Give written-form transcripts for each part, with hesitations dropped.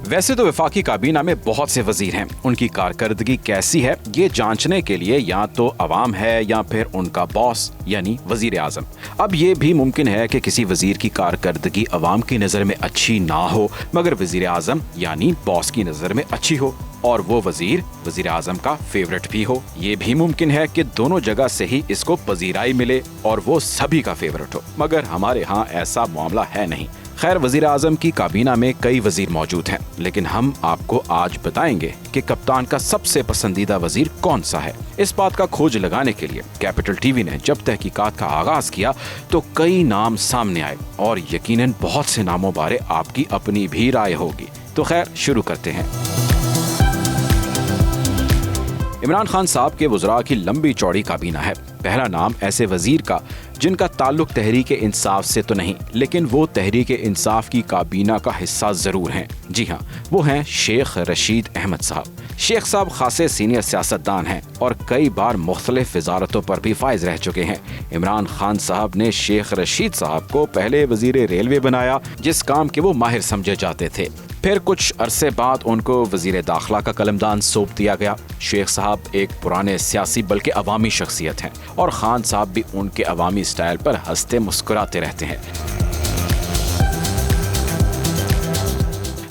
वैसे तो वफाकी काबीना में बहुत से वजीर हैं, उनकी कारकर्दगी कैसी है ये जांचने के लिए या तो अवाम है या फिर उनका बॉस यानी वजीर आजम। अब ये भी मुमकिन है कि किसी वजीर की कारकर्दगी अवाम की नज़र में अच्छी ना हो मगर वजीर आजम यानी बॉस की नज़र में अच्छी हो और वो वजीर आजम का फेवरेट भी हो। ये भी मुमकिन है कि दोनों जगह से ही इसको पजीराई मिले और वो सभी का फेवरेट हो, मगर हमारे यहाँ ऐसा मामला है नहीं। खैर, वजीर आजम की काबीना में कई वजीर मौजूद हैं, लेकिन हम आपको आज बताएंगे कि कप्तान का सबसे पसंदीदा वजीर कौन सा है। इस बात का खोज लगाने के लिए कैपिटल टीवी ने जब तहकीकात का आगाज किया तो कई नाम सामने आए और यकीनन बहुत से नामों बारे आपकी अपनी भी राय होगी। तो खैर, शुरू करते हैं। इमरान खान साहब के वज़रा की लंबी चौड़ी काबीना है। पहला नाम ऐसे वजीर का जिनका ताल्लुक तहरीक इंसाफ से तो नहीं, लेकिन वो तहरीक इंसाफ की काबीना का हिस्सा जरूर हैं। जी हाँ, वो हैं शेख रशीद अहमद साहब। शेख साहब खासे सीनियर सियासतदान हैं और कई बार मुख्तलिफ वजारतों पर भी फाइज रह चुके हैं। इमरान खान साहब ने शेख रशीद साहब को पहले वजीर रेलवे बनाया, जिस काम के वो माहिर समझे जाते थे। फिर कुछ अरसे बाद उनको वजीर दाखिला का कलमदान सौंप दिया गया। शेख साहब एक पुराने सियासी बल्कि अवामी शख्सियत हैं और खान साहब भी उनके अवामी स्टाइल पर हंसते मुस्कुराते रहते हैं।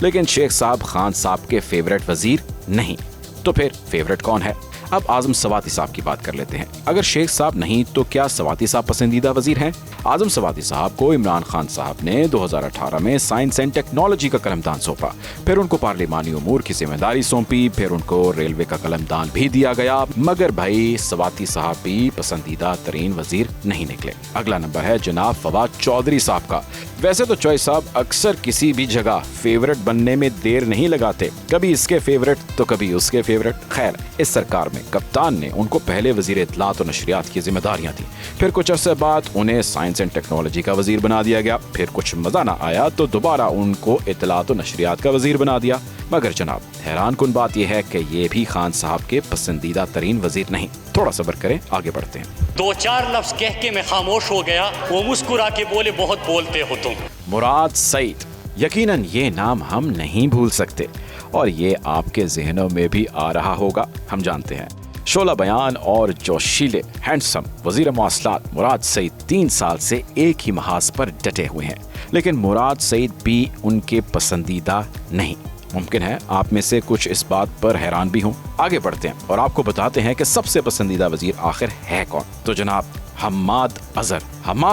लेकिन शेख साहब खान साहब के फेवरेट वजीर नहीं, तो फिर फेवरेट कौन है? अब आजम सवाती साहब की बात कर लेते हैं। अगर शेख साहब नहीं तो क्या सवाती साहब पसंदीदा वजीर हैं? आजम सवाती साहब को इमरान खान साहब ने 2018 में साइंस एंड टेक्नोलॉजी का कलमदान सौंपा, फिर उनको पार्लिमानी उमूर की जिम्मेदारी सौंपी, फिर उनको रेलवे का कलमदान भी दिया गया। मगर भाई सवाती साहब भी पसंदीदा तरीन वजीर नहीं निकले। अगला नंबर है जनाब फवाद चौधरी साहब का। वैसे तो चौधरी साहब अक्सर किसी भी जगह फेवरेट बनने में देर नहीं लगाते, कभी इसके फेवरेट तो कभी उसके फेवरेट। खैर, इस सरकार में कप्तान ने उनको पहले वजीर इत्तलात और नशरियात की जिम्मेदारियां दी, फिर कुछ अरसे बाद उन्हें साइंस एंड टेक्नोलॉजी का वजीर बना दिया गया, फिर कुछ मजा ना आया तो दोबारा उनको इत्तलात और नशरियात का वजीर बना दिया। मगर जनाब, हैरान कुन बात यह है कि ये भी खान साहब के पसंदीदा तरीन वजीर नहीं। थोड़ा सब्र करें, आगे बढ़ते हैं। 2-4 लफ्ज कह के मैं खामोश हो गया। वो मुस्कुरा के बोले, बहुत बोलते हो तुम। मुराद सईद, यकीनन ये नाम हम नहीं भूल सकते और ये आपके जहनों में भी आ रहा होगा, हम जानते हैं। शोला बयान और जोशीले हैंडसम वजीर मवासलात मुराद सईद 3 साल से एक ही महाज पर डटे हुए हैं, लेकिन मुराद सईद भी उनके पसंदीदा नहीं। मुमकिन है आप में से कुछ इस बात पर हैरान भी हों। आगे बढ़ते हैं और आपको बताते हैं कि सबसे पसंदीदा वजीर आखिर है कौन। तो जनाब, हम्माद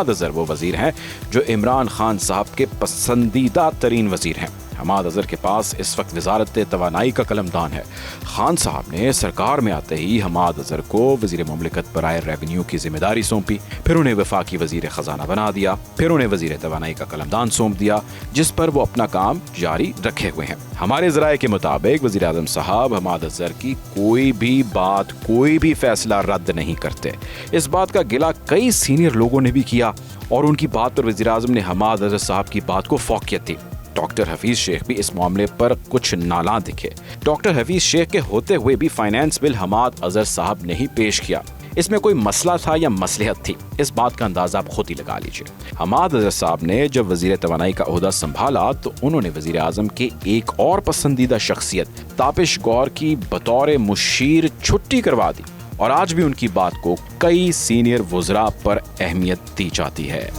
अजहर वो वजीर हैं जो इमरान खान साहब के पसंदीदा तरीन वजीर हैं। हम्माद अजहर के पास इस वक्त वजारत तवानाई का कलमदान है। खान साहब ने सरकार में आते ही हम्माद अजहर को वजीर मुमलिकत बराए रेवेन्यू की जिम्मेदारी सौंपी, फिर उन्हें वफाकी वजीर खजाना बना दिया, फिर उन्हें वजीर तवानाई का कलमदान सौंप दिया, जिस पर वो अपना काम जारी रखे हुए हैं। हमारे ज़राए के मुताबिक वजीर आज़म साहब हम्माद अजहर की कोई भी बात, कोई भी फैसला रद्द नहीं करते। इस बात का गिला कई सीनियर लोगों ने भी किया और उनकी बात पर वजीर आज़म ने हम्माद अजहर साहब की बात को फौकियत दी। डॉक्टर हफीज शेख भी इस मामले पर कुछ नाला दिखे। डॉक्टर हफीज शेख के होते हुए भी फाइनेंस बिल हम्माद अजहर साहब ने ही पेश किया। इसमें कोई मसला था या मसलहत थी, इस बात का अंदाजा आप खुद ही लगा लीजिए। हम्माद अजहर साहब ने जब वजीर तवानाई का ओहदा संभाला तो उन्होंने वजीर आजम के एक और पसंदीदा शख्सियत तापिश गौर की बतौर मुशीर छुट्टी करवा दी और आज भी उनकी बात को कई सीनियर वज़रा पर अहमियत दी जाती है।